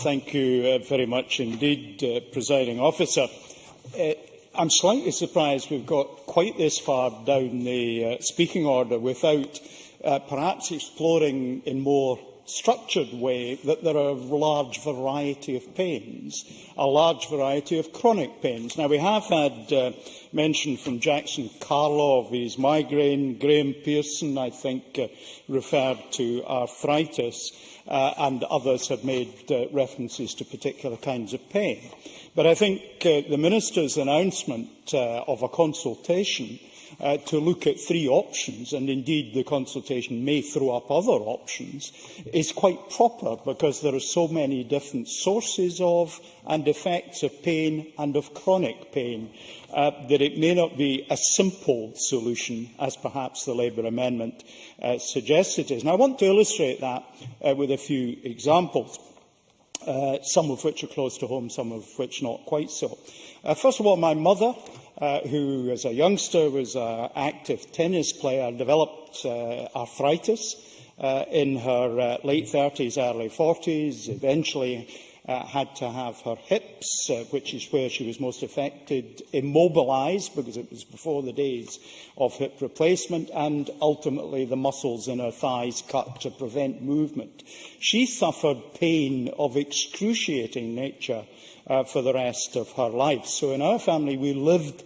Thank you very much indeed, Presiding Officer. I'm slightly surprised we've got quite this far down the speaking order without perhaps exploring in more structured way that there are a large variety of pains, a large variety of chronic pains. Now, we have had mention from Jackson Carlaw of his migraine. Graham Pearson, I think, referred to arthritis, and others have made references to particular kinds of pain. But I think the Minister's announcement of a consultation to look at 3 options, and indeed the consultation may throw up other options, is quite proper, because there are so many different sources of and effects of pain and of chronic pain that it may not be a simple solution as perhaps the Labour amendment suggests it is. And I want to illustrate that with a few examples, some of which are close to home, some of which not quite so. First of all, my mother, who as a youngster was an active tennis player, developed arthritis in her late 30s, early 40s, eventually had to have her hips, which is where she was most affected, immobilised, because it was before the days of hip replacement, and ultimately the muscles in her thighs cut to prevent movement. She suffered pain of excruciating nature for the rest of her life. So in our family we lived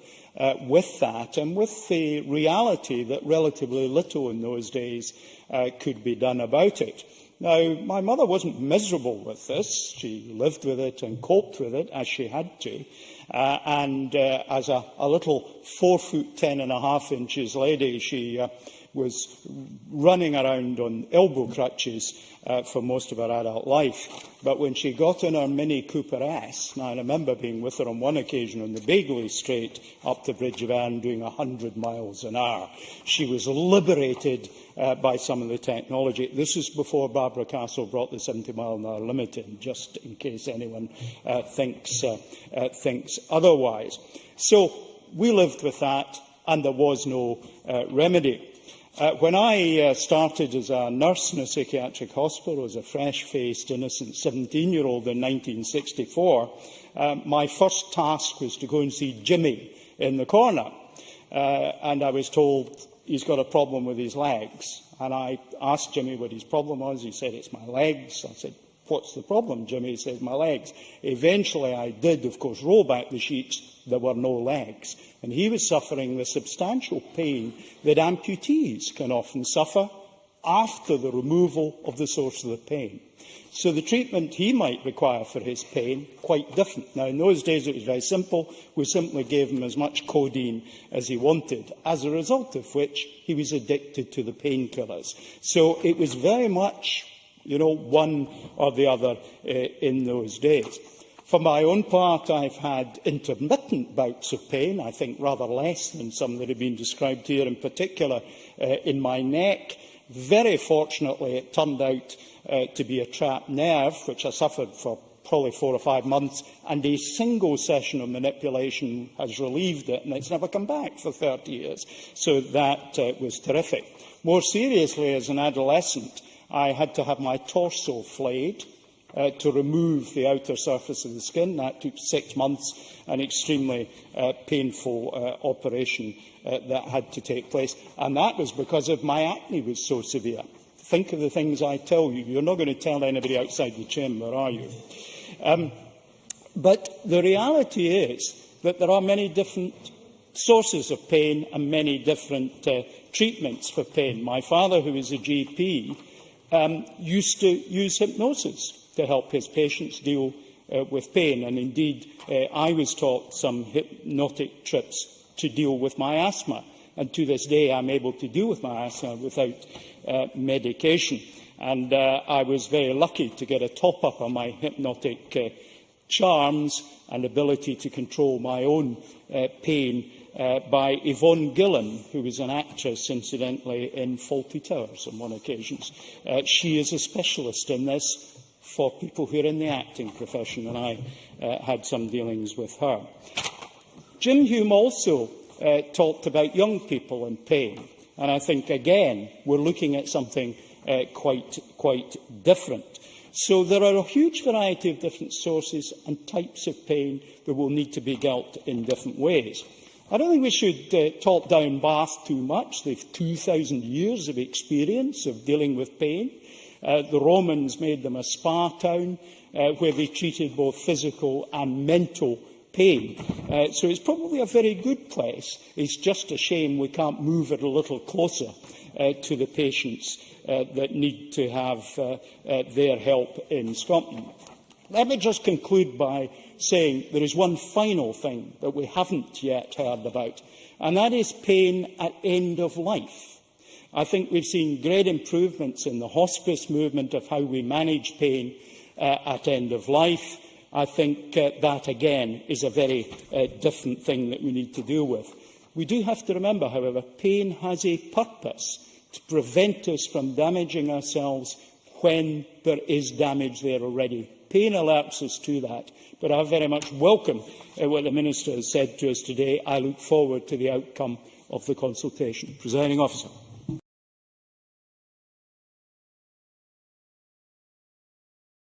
with that, and with the reality that relatively little in those days could be done about it. Now, my mother wasn't miserable with this. She lived with it and coped with it as she had to. As a little 4 foot 10.5 lady, she was running around on elbow crutches for most of her adult life. But when she got in her Mini Cooper S, now I remember being with her on one occasion on the Bagley Straight up the Bridge of Arn doing 100 miles an hour, she was liberated by some of the technology. This is before Barbara Castle brought the 70-mile-an-hour limit in, just in case anyone thinks otherwise. So we lived with that, and there was no remedy. When I started as a nurse in a psychiatric hospital, as a fresh-faced, innocent 17-year-old in 1964, my first task was to go and see Jimmy in the corner. And I was told he's got a problem with his legs. And I asked Jimmy what his problem was. He said, "It's my legs." I said, "What's the problem, Jimmy?" He said, "My legs." Eventually, I did, of course, roll back the sheets. There were no legs. And he was suffering the substantial pain that amputees can often suffer after the removal of the source of the pain. So the treatment he might require for his pain, quite different. Now, in those days, it was very simple. We simply gave him as much codeine as he wanted, as a result of which he was addicted to the painkillers. So it was very much, one or the other in those days. For my own part, I've had intermittent bouts of pain, I think rather less than some that have been described here, in particular in my neck. Very fortunately, it turned out to be a trapped nerve, which I suffered for probably 4 or 5 months, and a single session of manipulation has relieved it, and it's never come back for 30 years. So that was terrific. More seriously, as an adolescent, I had to have my torso flayed to remove the outer surface of the skin. That took 6 months, an extremely painful operation that had to take place. And that was because of my acne was so severe. Think of the things I tell you. You're not going to tell anybody outside the chamber, are you? But the reality is that there are many different sources of pain and many different treatments for pain. My father, who is a GP, used to use hypnosis to help his patients deal with pain. And indeed, I was taught some hypnotic trips to deal with my asthma. And to this day, I'm able to deal with my asthma without medication. And I was very lucky to get a top-up on my hypnotic charms and ability to control my own pain by Yvonne Gillan, who was an actress, incidentally, in Fawlty Towers on one occasion. She is a specialist in this for people who are in the acting profession, and I had some dealings with her. Jim Hume also talked about young people and pain, and I think, again, we're looking at something quite different. So there are a huge variety of different sources and types of pain that will need to be dealt in different ways. I don't think we should talk down Bath too much. They've 2,000 years of experience of dealing with pain. The Romans made them a spa town where they treated both physical and mental pain. So it's probably a very good place. It's just a shame we can't move it a little closer to the patients that need to have their help in Scotland. Let me just conclude by saying there is one final thing that we haven't yet heard about, and that is pain at end of life. I think we've seen great improvements in the hospice movement of how we manage pain at end of life. I think that, again, is a very different thing that we need to deal with. We do have to remember, however, pain has a purpose to prevent us from damaging ourselves when there is damage there already. Pain alerts us to that, but I very much welcome what the Minister has said to us today. I look forward to the outcome of the consultation. Presiding Officer.